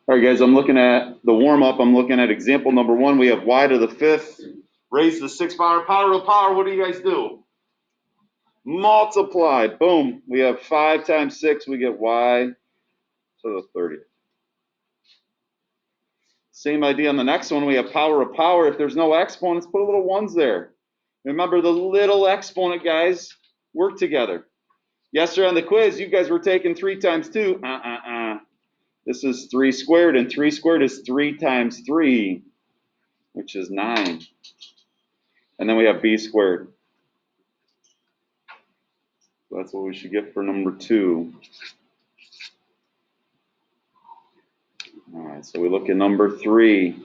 All right, guys, I'm looking at the warm-up. I'm looking at example number 1. We have y to the 5th. Raise to the 6th power. Power to the power. What do you guys do? Multiply. Boom. We have 5 times 6. We get y to the 30th. Same idea on the next one. We have power of power. If there's no exponents, put a little 1s there. Remember, the little exponent guys work together. Yesterday on the quiz, you guys were taking 3 times 2. This is 3 squared, and 3 squared is 3 times 3, which is 9. And then we have b squared. So that's what we should get for number 2. All right, so we look at number 3.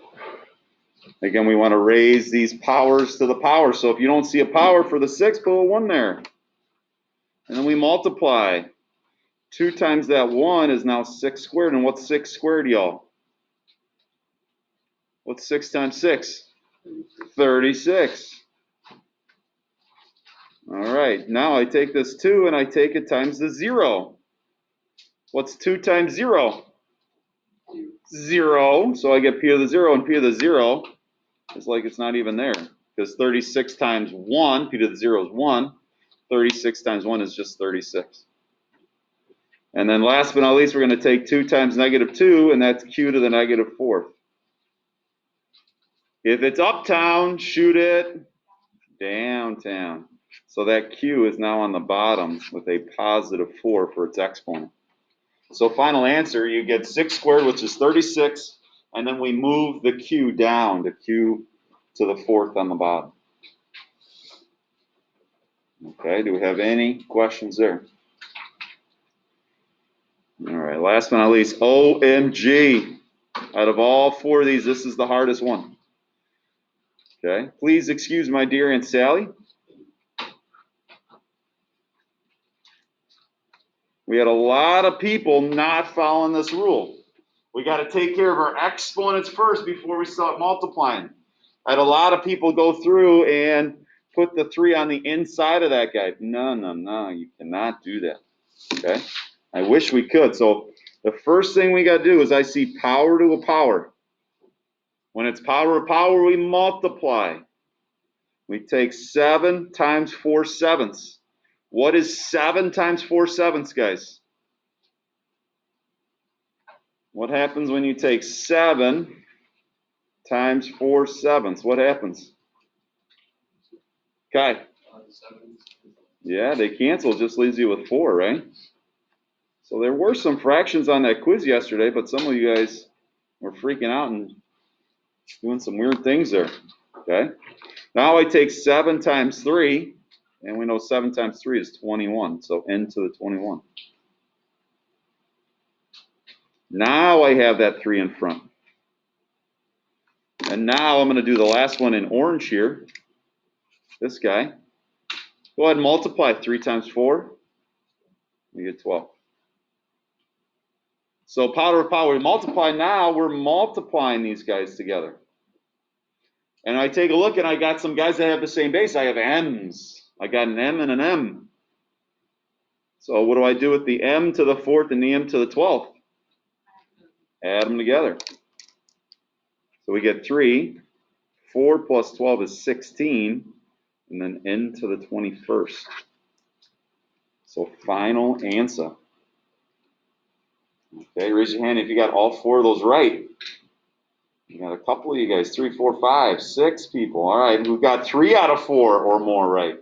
Again, we want to raise these powers to the power. So if you don't see a power for the 6, put a 1 there. And then we multiply. 2 times that 1 is now 6 squared. And what's 6 squared, y'all? What's 6 times 6? 36. All right, now I take this 2 and I take it times the 0. What's 2 times 0? 0. So I get p to the 0, and p to the 0 is like it's not even there. Because 36 times 1, p to the 0 is 1. 36 times 1 is just 36. And then last but not least, we're going to take 2 times negative 2, and that's q to the negative 4th. If it's uptown, shoot it downtown. So that q is now on the bottom with a positive 4 for its exponent. So final answer, you get 6 squared, which is 36, and then we move the q down to q to the 4th on the bottom. Okay, do we have any questions there? All right, last but not least, OMG. Out of all 4 of these, this is the hardest one. Okay, please excuse my dear Aunt Sally. We had a lot of people not following this rule. We got to take care of our exponents first before we start multiplying. I had a lot of people go through and put the 3 on the inside of that guy. No, you cannot do that. Okay, I wish we could. So the first thing we got to do is I see power to a power. When it's power of power, we multiply. We take 7 times 4 sevenths. What is 7 times 4 sevenths, guys? What happens when you take 7 times 4 sevenths? What happens? Okay. Yeah, they cancel. It just leaves you with 4, right? So there were some fractions on that quiz yesterday, but some of you guys were freaking out and doing some weird things there. Okay. Now I take 7 times 3, and we know 7 times 3 is 21. So n to the 21. Now I have that 3 in front. And now I'm going to do the last one in orange here. This guy. Go ahead and multiply 3 times 4. You get 12. So power of power, we multiply. Now we're multiplying these guys together. And I take a look, and I got some guys that have the same base. I have m's. I got an m and an m. So what do I do with the m to the 4th and the m to the 12th? Add them together. So we get 3. 4 plus 12 is 16. And then n to the 21st. So final answer. Okay, raise your hand if you got all 4 of those right. You got a couple of you guys, 3, 4, 5, 6 people. All right, we've got 3 out of 4 or more right.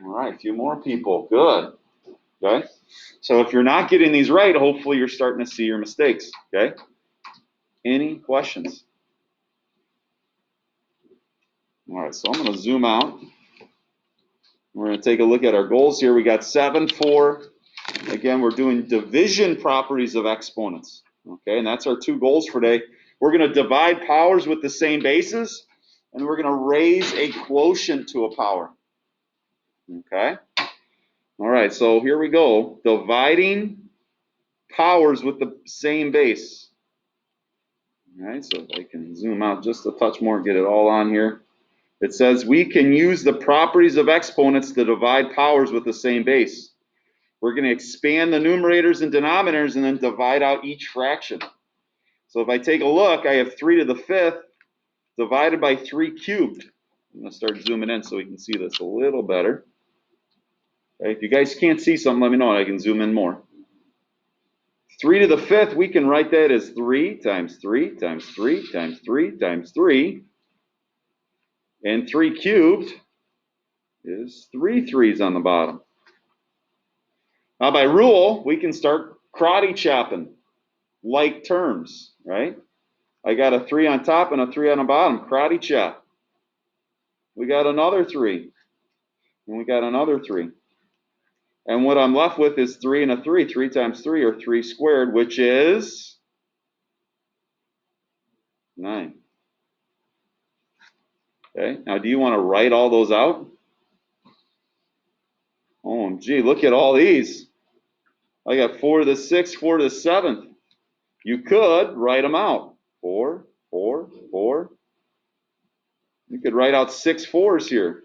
All right, a few more people. Good. Okay, so if you're not getting these right, hopefully you're starting to see your mistakes. Okay, any questions? All right, so I'm going to zoom out. We're going to take a look at our goals here. We got 7, 4. Again, we're doing division properties of exponents. Okay, and that's our 2 goals for today. We're going to divide powers with the same bases, and we're going to raise a quotient to a power. Okay? All right, so here we go. Dividing powers with the same base. All right, so if I can zoom out just a touch more, get it all on here. It says we can use the properties of exponents to divide powers with the same base. We're going to expand the numerators and denominators and then divide out each fraction. So if I take a look, I have 3 to the 5th divided by 3 cubed. I'm going to start zooming in so we can see this a little better. Okay, if you guys can't see something, let me know and I can zoom in more. 3 to the 5th, we can write that as 3 times 3 times 3 times 3 times 3. And 3 cubed is 3 3s on the bottom. Now by rule, we can start karate chopping like terms, right? I got a 3 on top and a 3 on the bottom, karate chop. We got another 3, and we got another 3. And what I'm left with is 3 and a 3. 3 times 3, or 3 squared, which is 9. Okay, now do you want to write all those out? OMG, look at all these. I got 4 to the 6th, 4 to the 7th. You could write them out. 4, 4, 4. You could write out 6 4s here.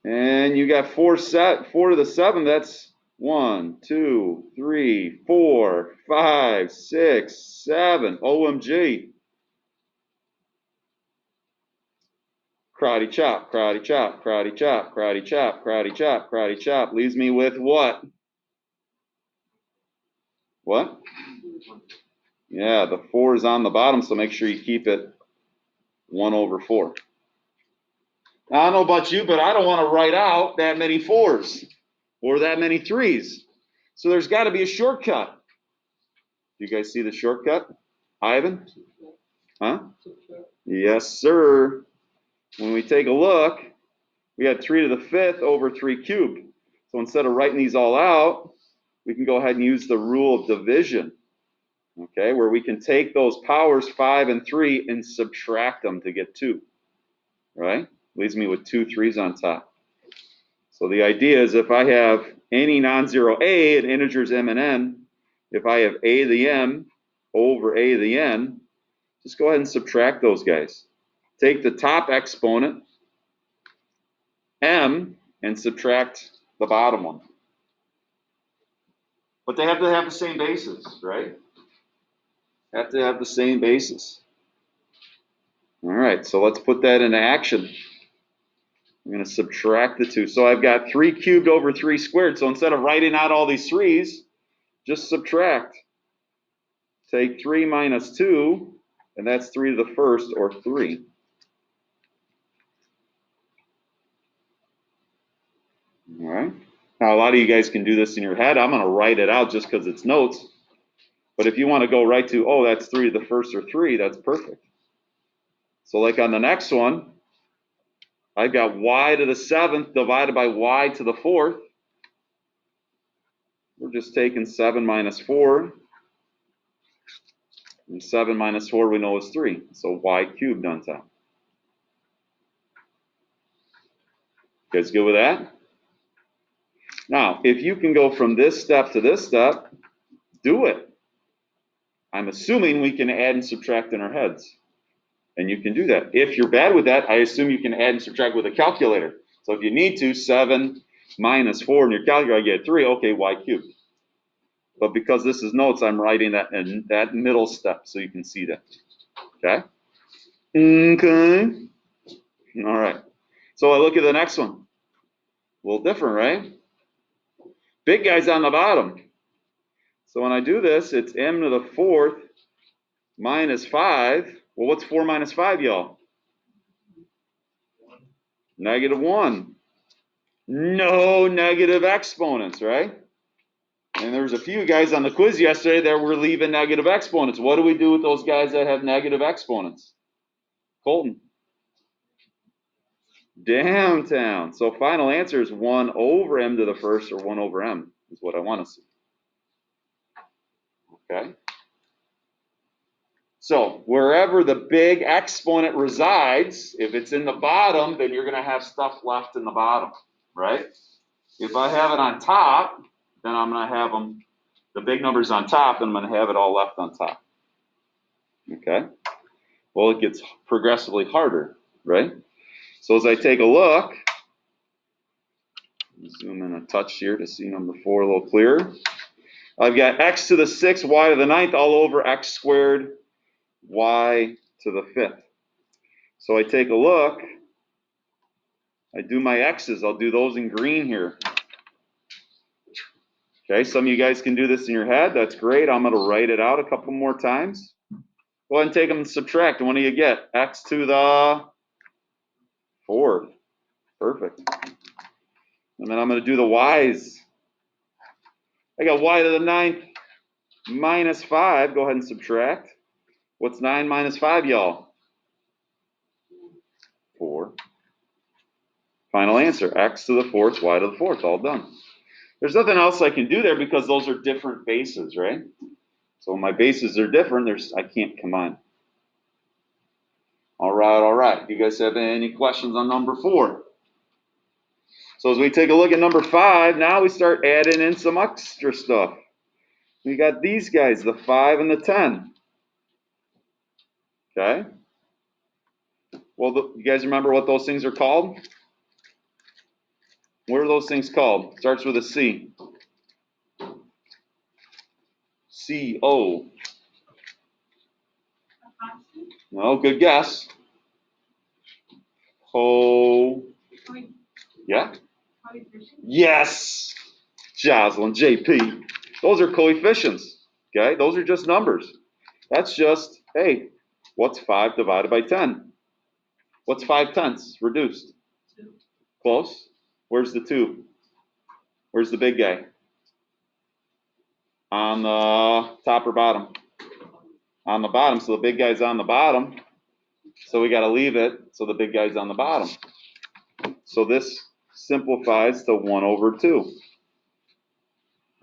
And you got 4 to the 7th, that's 1, 2, 3, 4, 5, 6, 7. OMG. Karate chop, karate chop, karate chop, karate chop, karate chop, karate chop. Leaves me with what? What? Yeah, the 4 is on the bottom, so make sure you keep it 1 over 4. Now, I don't know about you, but I don't want to write out that many 4s or that many 3s. So there's got to be a shortcut. Do you guys see the shortcut? Ivan? Huh? Yes, sir. When we take a look, we had 3 to the 5th over 3 cubed. So instead of writing these all out, we can go ahead and use the rule of division, okay, where we can take those powers 5 and 3 and subtract them to get 2, right? Leaves me with 2 3s on top. So the idea is if I have any non-zero a and integers m and n, if I have a to the m over a to the n, just go ahead and subtract those guys. Take the top exponent, m, and subtract the bottom one. But they have to have the same basis, right? Have to have the same basis. All right, so let's put that into action. I'm going to subtract the 2. So I've got 3 cubed over 3 squared. So instead of writing out all these 3's, just subtract. Take 3 minus 2, and that's 3 to the 1st, or 3. All right. Now, a lot of you guys can do this in your head. I'm going to write it out just because it's notes. But if you want to go right to, oh, that's 3 to the 1st, or 3, that's perfect. So like on the next one, I've got y to the 7th divided by y to the 4th. We're just taking 7 minus 4. And 7 minus 4 we know is 3. So y cubed on top. You guys good with that? Now, if you can go from this step to this step, do it. I'm assuming we can add and subtract in our heads. And you can do that. If you're bad with that, I assume you can add and subtract with a calculator. So if you need to, 7 minus 4 in your calculator, you get 3. Okay, y cubed. But because this is notes, I'm writing that in that middle step so you can see that. Okay? Okay. All right. So I look at the next one. A little different, right? Big guy's on the bottom. So when I do this, it's m to the 4th minus 5. Well, what's 4 minus 5, y'all? Negative 1. No negative exponents, right? And there was a few guys on the quiz yesterday that were leaving negative exponents. What do we do with those guys that have negative exponents? Colton. Downtown. So final answer is 1 over m to the 1st, or 1 over m is what I want to see. Okay? So wherever the big exponent resides, if it's in the bottom, then you're going to have stuff left in the bottom, right? If I have it on top, then I'm going to have them, the big numbers on top, and I'm going to have it all left on top. Okay? Well, it gets progressively harder, right? So as I take a look, zoom in a touch here to see number 4 a little clearer. I've got x to the 6th, y to the 9th, all over x squared, y to the 5th. So I take a look. I do my x's. I'll do those in green here. Okay, some of you guys can do this in your head. That's great. I'm going to write it out a couple more times. Go ahead and take them and subtract. And what do you get? X to the 4th. Perfect. And then I'm going to do the y's. I got y to the 9th minus 5. Go ahead and subtract. What's 9 minus 5, y'all? 4. Final answer. X to the 4th, y to the 4th. All done. There's nothing else I can do there because those are different bases, right? So when my bases are different, I can't combine. All right, all right. Do you guys have any questions on number 4? So as we take a look at number 5, now we start adding in some extra stuff. We got these guys, the 5 and the 10. Okay? Well, you guys remember what those things are called? What are those things called? Starts with a C. C-O. No, good guess. Yeah? Yes! Jocelyn, JP. Those are coefficients. Okay? Those are just numbers. That's just, hey, what's 5 divided by 10? What's 5/10 reduced? 2. Close. Where's the 2? Where's the big guy? On the top or bottom? On the bottom, so the big guy's on the bottom. So we got to leave it so the big guy's on the bottom. So this simplifies to 1 over 2.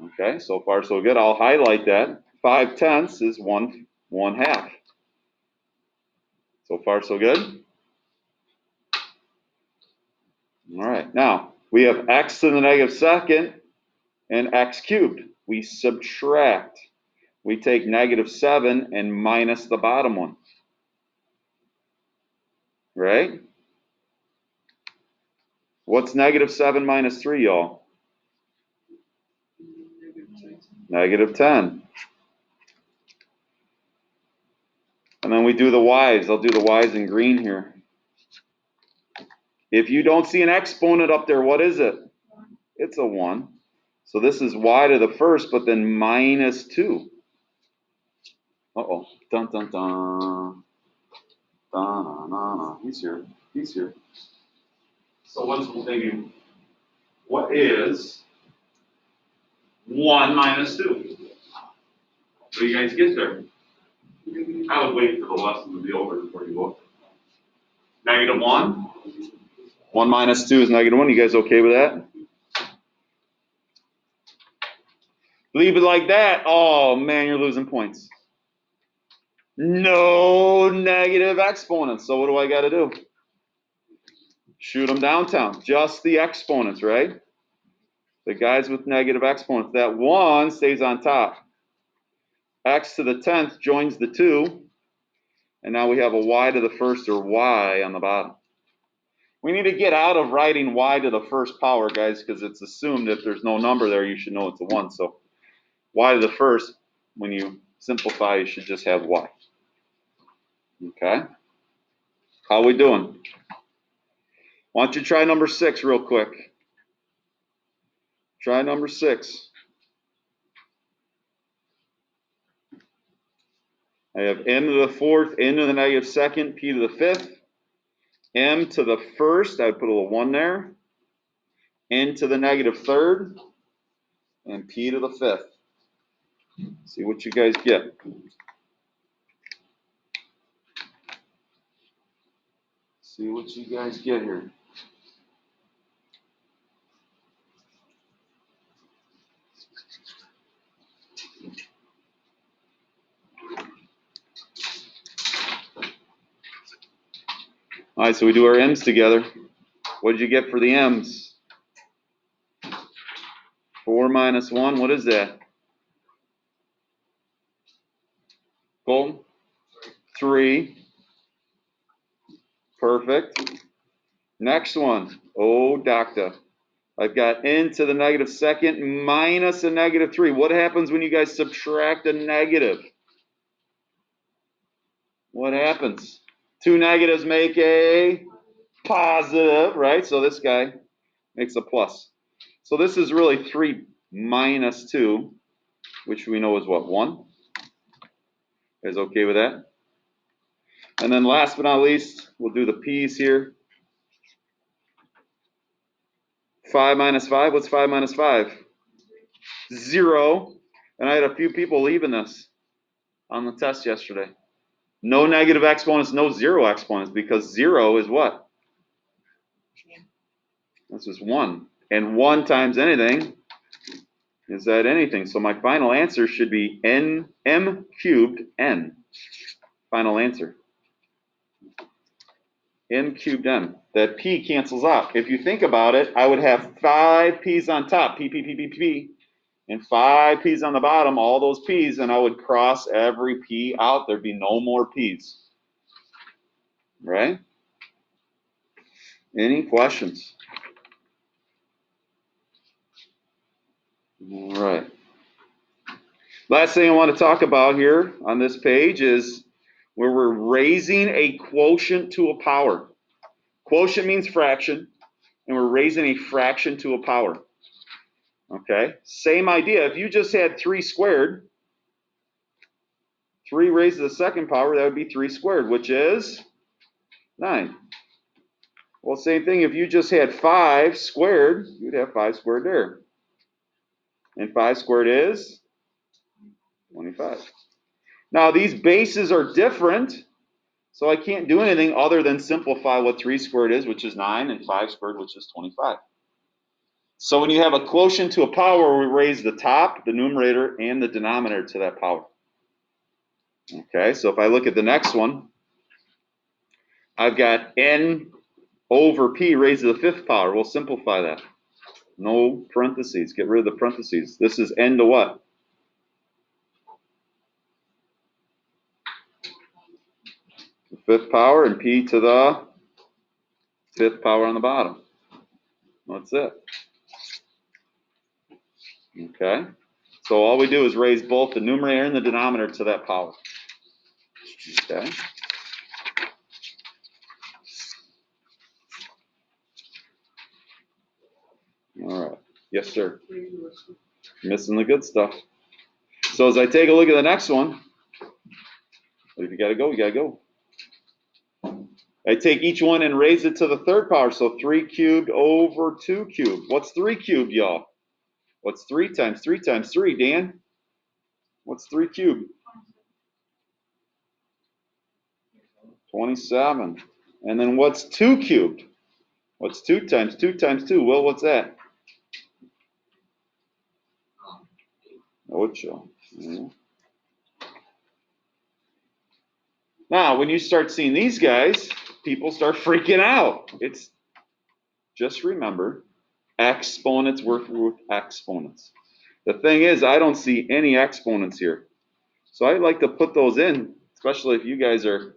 Okay, so far so good. I'll highlight that. 5/10 is 1/2. So far so good. All right, now we have x to the negative 2nd and x cubed. We subtract. We take negative 7 and minus the bottom one. Right? What's negative 7 minus 3, y'all? Negative 10. And then we do the y's. I'll do the y's in green here. If you don't see an exponent up there, what is it? It's a 1. So this is y to the 1st, but then minus 2. Uh-oh. Dun, dun, dun. Dun, dun, dun, dun. He's here. He's here. So what is 1 minus 2? So you guys get there. I would wait for the lesson to be over before you go. Negative 1. 1 minus 2 is negative 1. You guys okay with that? Leave it like that. Oh, man, you're losing points. No negative exponents. So what do I got to do? Shoot them downtown. Just the exponents, right? The guys with negative exponents. That 1 stays on top. X to the 10th joins the 2. And now we have a y to the 1st or y on the bottom. We need to get out of writing y to the 1st power, guys, because it's assumed if there's no number there, you should know it's a 1. So y to the 1st, when you simplify, you should just have y. Okay? How are we doing? Why don't you try number 6 real quick? Try number 6. I have m to the 4th, n to the negative 2nd, p to the 5th, m to the 1st, I would put a little 1 there, n to the negative 3rd, and p to the 5th. See what you guys get. See what you guys get here. All right, so we do our m's together. What did you get for the m's? 4 minus 1, what is that? Colton? 3. Perfect. Next one. Oh, doctor. I've got n to the negative second minus a negative 3. What happens when you guys subtract a negative? What happens? Two negatives make a positive, right? So this guy makes a plus. So this is really 3 minus 2, which we know is what, 1? You guys okay with that? And then last but not least, we'll do the p's here. 5 minus 5, what's 5 minus 5? 0. And I had a few people leaving this on the test yesterday. No negative exponents, no zero exponents, because 0 is what? This is 1. And 1 times anything is that anything. So my final answer should be m cubed n. Final answer. M cubed m. That p cancels out. If you think about it, I would have 5 p's on top, p, and 5 p's on the bottom, all those p's, and I would cross every p out. There'd be no more p's. Right? Any questions? All right. Last thing I want to talk about here on this page is where we're raising a quotient to a power. Quotient means fraction, and we're raising a fraction to a power. Okay? Same idea. If you just had 3 squared, 3 raised to the second power, that would be 3 squared, which is 9. Well, same thing, if you just had 5 squared, you'd have 5 squared there. And 5 squared is 25. Now, these bases are different, so I can't do anything other than simplify what 3 squared is, which is 9, and 5 squared, which is 25. So when you have a quotient to a power, we raise the top, the numerator, and the denominator to that power. Okay, so if I look at the next one, I've got n over p raised to the 5th power. We'll simplify that. No parentheses. Get rid of the parentheses. This is n to what? The 5th power, and p to the 5th power on the bottom. That's it. Okay? So all we do is raise both the numerator and the denominator to that power. Okay? All right. Yes, sir. Missing the good stuff. So as I take a look at the next one, if you got to go, you got to go. I take each one and raise it to the 3rd power. So 3 cubed over 2 cubed. What's 3 cubed, y'all? What's 3 times 3 times 3, Dan? What's 3 cubed? 27. And then what's 2 cubed? What's 2 times 2 times 2? Well, what's that? 8. Yeah. Now, when you start seeing these guys, people start freaking out. It's just remember, exponents work with exponents. The thing is, I don't see any exponents here. So I'd like to put those in, especially if you guys are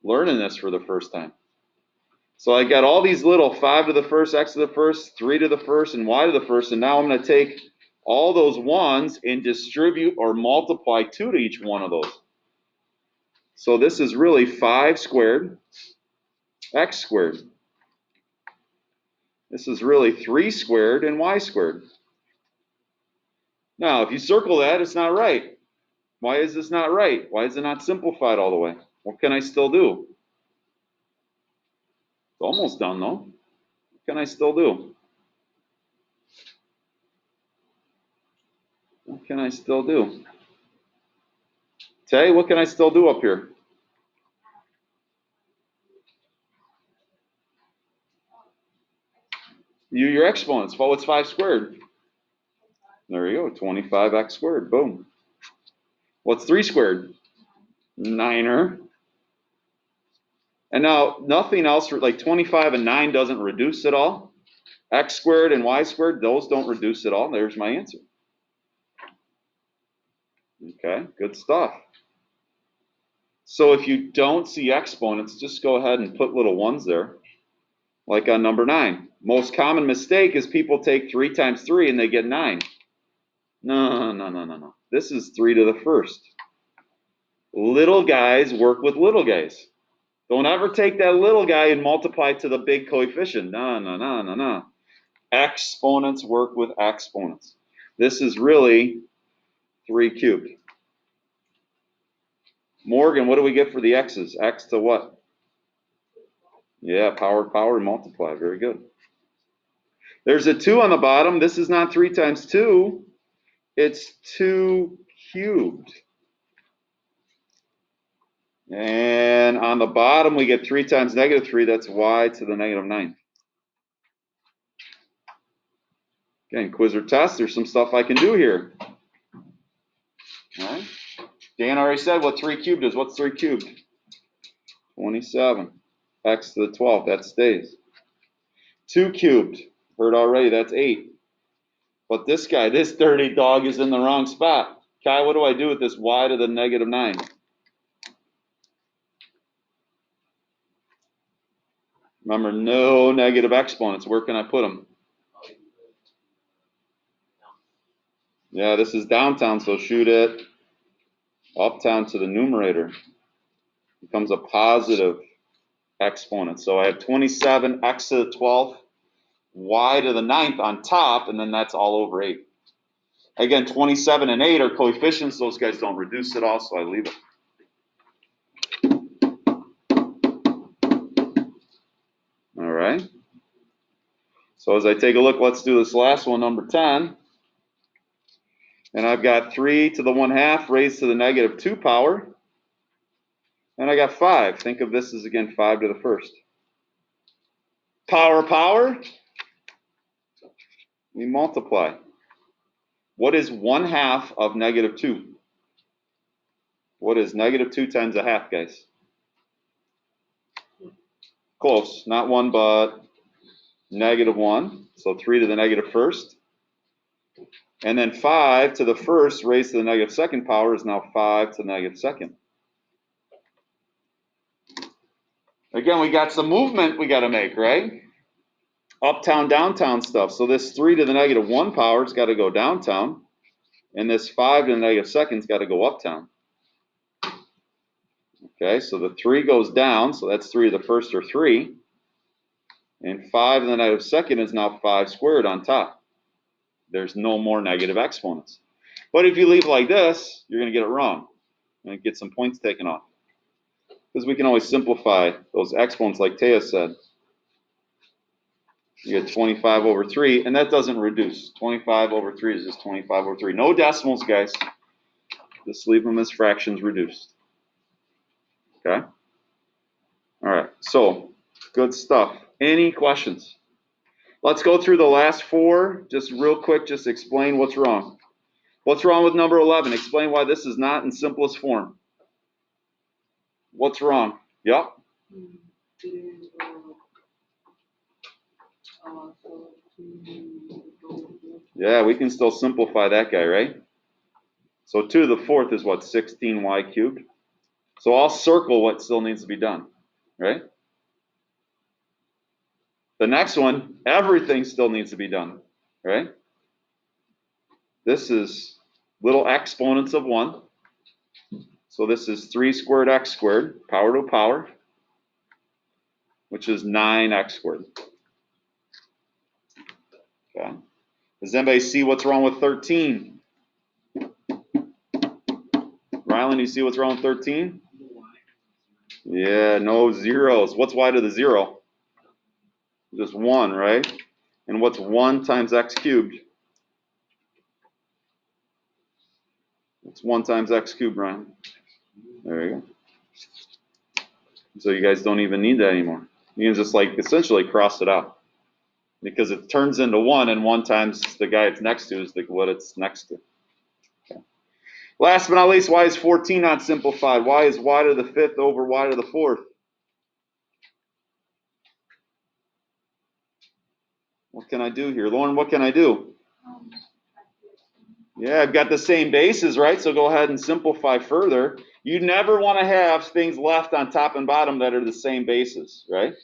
learning this for the first time. So I got all these little 5 to the first, x to the first, 3 to the first, and y to the first, and now I'm going to take all those ones and distribute or multiply 2 to each one of those. So this is really 5 squared, x squared. This is really 3 squared and y squared. Now, if you circle that, it's not right. Why is this not right? Why is it not simplified all the way? What can I still do? It's almost done, though. What can I still do? What can I still do? Tay, what can I still do up here? Your exponents. Well, what's 5 squared? There you go, 25x squared. Boom. What's 3 squared? 9er. And now, nothing else, like 25 and 9 doesn't reduce at all. X squared and y squared, those don't reduce at all. There's my answer. Okay, good stuff. So if you don't see exponents, just go ahead and put little ones there, like on number 9. Most common mistake is people take 3 times 3 and they get 9. No, no, no, no, no. This is 3 to the first. Little guys work with little guys. Don't ever take that little guy and multiply to the big coefficient. No, no, no, no, no. Exponents work with exponents. This is really 3 cubed. Morgan, what do we get for the x's? X to what? Yeah, power, multiply. Very good. There's a 2 on the bottom. This is not 3 times 2. It's 2 cubed. And on the bottom, we get 3 times negative 3. That's y to the negative 9. Again, quiz or test. There's some stuff I can do here. All right. Dan already said what 3 cubed is. What's 3 cubed? 27. X to the 12th. That stays. 2 cubed. Heard already. That's 8. But this guy, this dirty dog, is in the wrong spot. Kai, what do I do with this y to the negative 9? Remember, no negative exponents. Where can I put them? Yeah, this is downtown, so shoot it uptown to the numerator. Becomes a positive exponent. So I have 27 x to the 12th, y to the 9th on top, and then that's all over 8. Again, 27 and 8 are coefficients. Those guys don't reduce at all, so I leave it. All right. So as I take a look, let's do this last one, number 10. And I've got 3 to the 1/2 raised to the negative 2 power. And I got 5. Think of this as, again, 5 to the first. Power. We multiply. What is 1/2 of negative 2? What is negative 2 times 1/2, guys? Close. Not 1, but negative 1. So 3 to the negative first. And then 5 to the first raised to the negative second power is now 5 to the negative second. Again, we got some movement we got to make, right? Uptown, downtown stuff. So this 3 to the negative 1 power's got to go downtown. And this 5 to the negative second's got to go uptown. Okay, so the 3 goes down, so that's 3 to the first, or 3. And 5 to the negative second is now 5 squared on top. There's no more negative exponents. But if you leave like this, you're going to get it wrong. And get some points taken off. Because we can always simplify those exponents like Taya said. You get 25 over 3, and that doesn't reduce. 25 over 3 is just 25 over 3. No decimals, guys. Just leave them as fractions reduced. Okay? All right, so good stuff. Any questions? Let's go through the last 4, just real quick, just explain what's wrong. What's wrong with number 11? Explain why this is not in simplest form. What's wrong? Yep. Yeah, we can still simplify that guy, right? So 2 to the 4th is what, 16y cubed? So I'll circle what still needs to be done, right? The next one, everything still needs to be done, right? This is little exponents of 1. So this is 3 squared x squared, power to a power, which is 9x squared. Okay. Does anybody see what's wrong with 13? Rylan, you see what's wrong with 13? Yeah, no zeros. What's y to the 0? Just 1, right? And what's 1 times x cubed? It's 1 times x cubed, Ryan. There you go. So you guys don't even need that anymore. You can just like essentially cross it out. Because it turns into 1, and 1 times the guy it's next to is what it's next to. Okay. Last but not least, why is 14 not simplified? Why is y to the 5th over y to the 4th? What can I do here? Lauren, what can I do? Yeah, I've got the same bases, right? So go ahead and simplify further. You never want to have things left on top and bottom that are the same bases, right?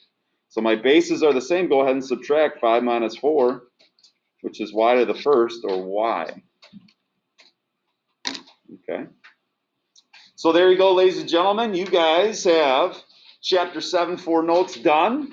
So my bases are the same. Go ahead and subtract 5 minus 4, which is y to the first, or y. Okay. So there you go, ladies and gentlemen. You guys have Chapter 7 4 notes done.